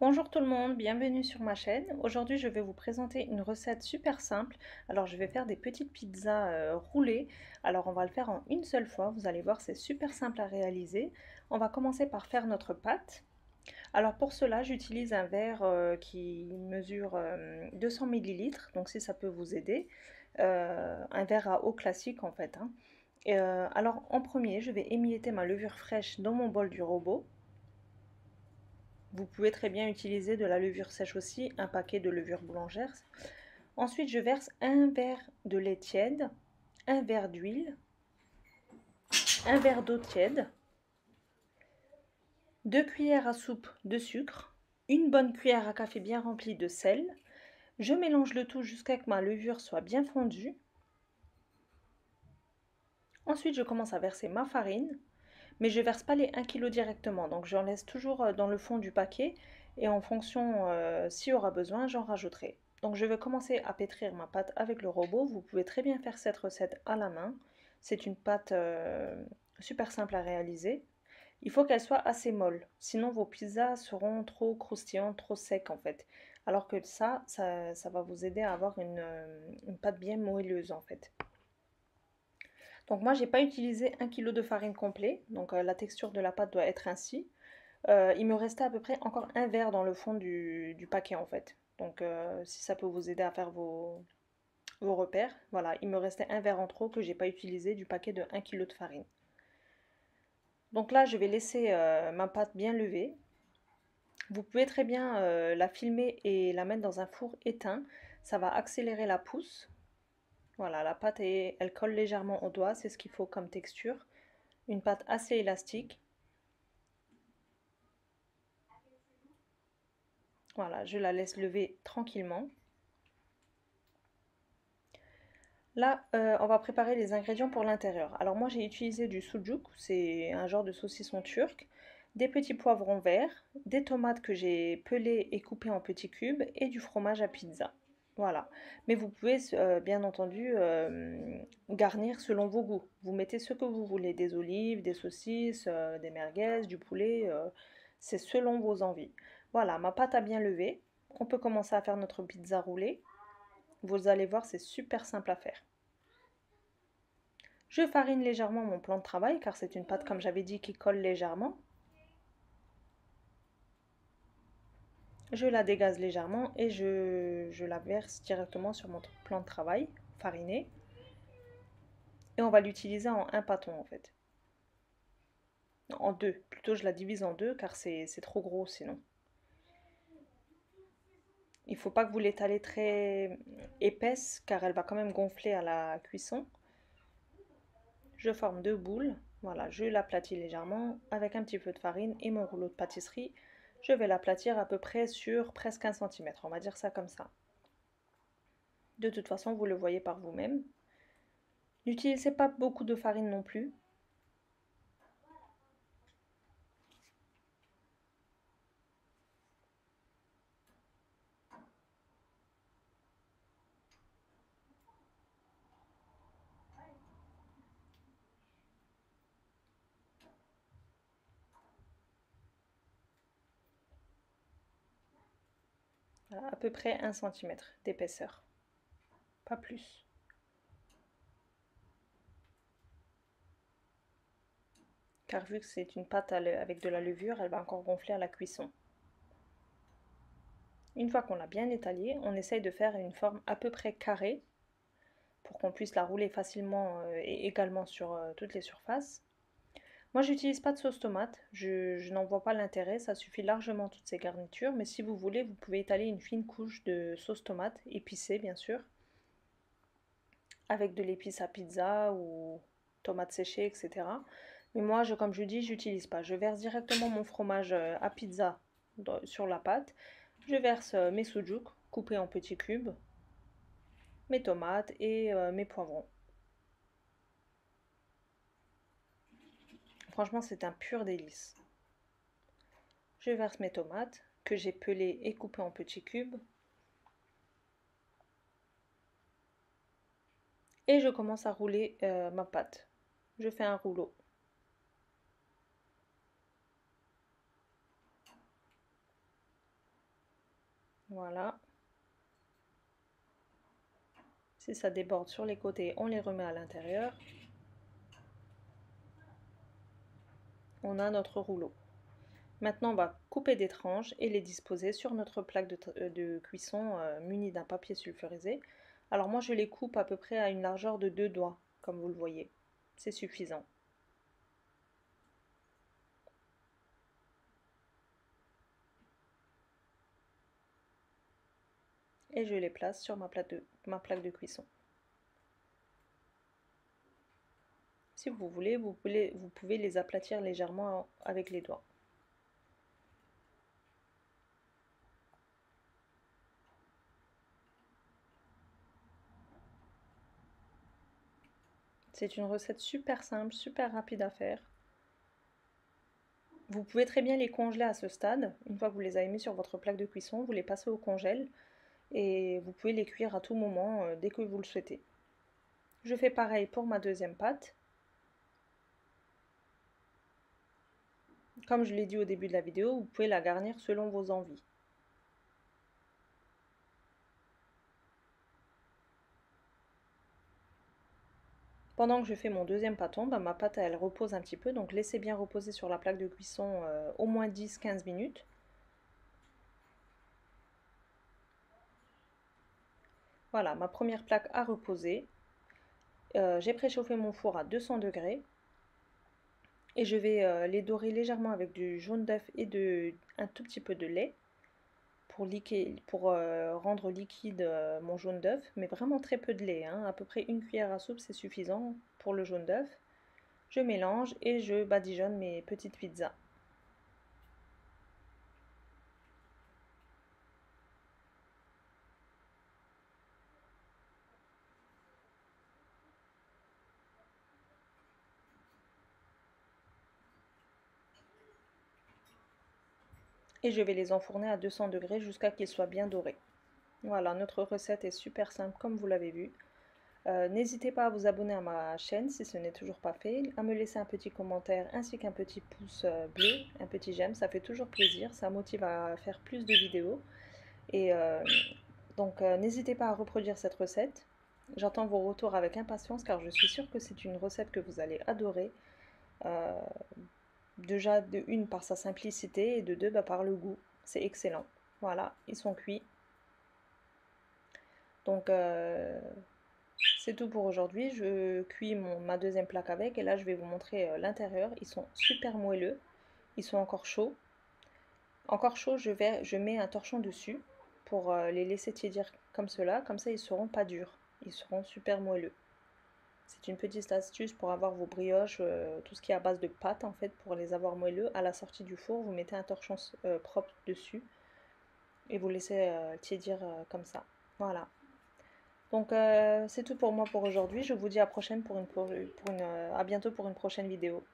Bonjour tout le monde, bienvenue sur ma chaîne. Aujourd'hui, je vais vous présenter une recette super simple. Alors, je vais faire des petites pizzas roulées. Alors, on va le faire en une seule fois. Vous allez voir, c'est super simple à réaliser. On va commencer par faire notre pâte. Alors, pour cela, j'utilise un verre qui mesure 200 millilitres. Donc, si ça peut vous aider, un verre à eau classique en fait, hein. Alors, en premier, je vais émietter ma levure fraîche dans mon bol du robot. Vous pouvez très bien utiliser de la levure sèche aussi, un paquet de levure boulangère. Ensuite, je verse un verre de lait tiède, un verre d'huile, un verre d'eau tiède, 2 cuillères à soupe de sucre, une bonne cuillère à café bien remplie de sel. Je mélange le tout jusqu'à ce que ma levure soit bien fondue. Ensuite, je commence à verser ma farine, mais je ne verse pas les 1 kg directement, donc j'en laisse toujours dans le fond du paquet et en fonction, s'il y aura besoin, j'en rajouterai. Donc je vais commencer à pétrir ma pâte avec le robot. Vous pouvez très bien faire cette recette à la main. C'est une pâte super simple à réaliser. Il faut qu'elle soit assez molle, sinon vos pizzas seront trop croustillantes, trop secs en fait. Alors que ça va vous aider à avoir une pâte bien moelleuse en fait. Donc moi, j'ai pas utilisé 1 kg de farine complet, donc la texture de la pâte doit être ainsi. Il me restait à peu près encore un verre dans le fond du paquet en fait. Donc si ça peut vous aider à faire vos repères, voilà, il me restait un verre en trop que j'ai pas utilisé du paquet de 1 kg de farine. Donc là, je vais laisser ma pâte bien levée. Vous pouvez très bien la filmer et la mettre dans un four éteint. Ça va accélérer la pousse. Voilà, la pâte elle colle légèrement au doigt, c'est ce qu'il faut comme texture. Une pâte assez élastique. Voilà, je la laisse lever tranquillement. Là, on va préparer les ingrédients pour l'intérieur. Alors moi, j'ai utilisé du sucuk, c'est un genre de saucisson turc, des petits poivrons verts, des tomates que j'ai pelées et coupées en petits cubes et du fromage à pizza. Voilà. Mais vous pouvez bien entendu garnir selon vos goûts. Vous mettez ce que vous voulez, des olives, des saucisses, des merguez, du poulet, c'est selon vos envies. Voilà, ma pâte a bien levé. On peut commencer à faire notre pizza roulée. Vous allez voir, c'est super simple à faire. Je farine légèrement mon plan de travail car c'est une pâte, comme j'avais dit, qui colle légèrement. Je la dégaze légèrement et je la verse directement sur mon plan de travail fariné. Et on va l'utiliser en un pâton en fait. En deux. Plutôt je la divise en deux car c'est trop gros sinon. Il ne faut pas que vous l'étalez très épaisse car elle va quand même gonfler à la cuisson. Je forme deux boules. Voilà, je l'aplatis légèrement avec un petit peu de farine et mon rouleau de pâtisserie. Je vais l'aplatir à peu près sur presque 1 cm, on va dire ça comme ça. De toute façon, vous le voyez par vous-même. N'utilisez pas beaucoup de farine non plus. Voilà, à peu près 1 cm d'épaisseur, pas plus. Car vu que c'est une pâte avec de la levure, elle va encore gonfler à la cuisson. Une fois qu'on l'a bien étalée, on essaye de faire une forme à peu près carrée pour qu'on puisse la rouler facilement et également sur toutes les surfaces. Moi, j'utilise pas de sauce tomate, je n'en vois pas l'intérêt, ça suffit largement toutes ces garnitures, mais si vous voulez, vous pouvez étaler une fine couche de sauce tomate, épicée bien sûr, avec de l'épice à pizza ou tomates séchées, etc. Mais moi, comme je dis, j'utilise pas. Je verse directement mon fromage à pizza sur la pâte, je verse mes sucuk coupés en petits cubes, mes tomates et mes poivrons. Franchement, c'est un pur délice. Je verse mes tomates que j'ai pelées et coupées en petits cubes. Et je commence à rouler ma pâte. Je fais un rouleau. Voilà. Si ça déborde sur les côtés, on les remet à l'intérieur. On a notre rouleau. Maintenant, on va couper des tranches et les disposer sur notre plaque de cuisson munie d'un papier sulfurisé. Alors moi, je les coupe à peu près à une largeur de 2 doigts, comme vous le voyez. C'est suffisant. Et je les place sur ma plaque de cuisson. Si vous voulez, vous pouvez les aplatir légèrement avec les doigts. C'est une recette super simple, super rapide à faire. Vous pouvez très bien les congeler à ce stade. Une fois que vous les avez mis sur votre plaque de cuisson, vous les passez au congèle et vous pouvez les cuire à tout moment dès que vous le souhaitez. Je fais pareil pour ma deuxième pâte. Comme je l'ai dit au début de la vidéo, vous pouvez la garnir selon vos envies. Pendant que je fais mon deuxième pâton, ma pâte elle repose un petit peu, donc laissez bien reposer sur la plaque de cuisson au moins 10-15 minutes. Voilà, ma première plaque a reposé. J'ai préchauffé mon four à 200 degrés et je vais les dorer légèrement avec du jaune d'œuf et un tout petit peu de lait pour rendre liquide mon jaune d'œuf, mais vraiment très peu de lait, hein, à peu près une cuillère à soupe c'est suffisant pour le jaune d'œuf. Je mélange et je badigeonne mes petites pizzas. Et je vais les enfourner à 200 degrés jusqu'à qu'ils soient bien dorés. Voilà, notre recette est super simple comme vous l'avez vu. N'hésitez pas à vous abonner à ma chaîne si ce n'est toujours pas fait, à me laisser un petit commentaire ainsi qu'un petit pouce bleu, un petit j'aime, ça fait toujours plaisir, ça motive à faire plus de vidéos. Et donc n'hésitez pas à reproduire cette recette. J'attends vos retours avec impatience car je suis sûre que c'est une recette que vous allez adorer. Euh, Déjà de une par sa simplicité et de deux par le goût. C'est excellent. Voilà, ils sont cuits. Donc c'est tout pour aujourd'hui. Je cuis ma deuxième plaque avec et là je vais vous montrer l'intérieur. Ils sont super moelleux. Ils sont encore chauds. Encore chauds, je mets un torchon dessus pour les laisser tiédir comme cela. Comme ça, ils ne seront pas durs. Ils seront super moelleux. C'est une petite astuce pour avoir vos brioches, tout ce qui est à base de pâte en fait, pour les avoir moelleux. À la sortie du four, vous mettez un torchon propre dessus et vous laissez tiédir comme ça. Voilà. Donc c'est tout pour moi pour aujourd'hui. Je vous dis à bientôt pour une prochaine vidéo.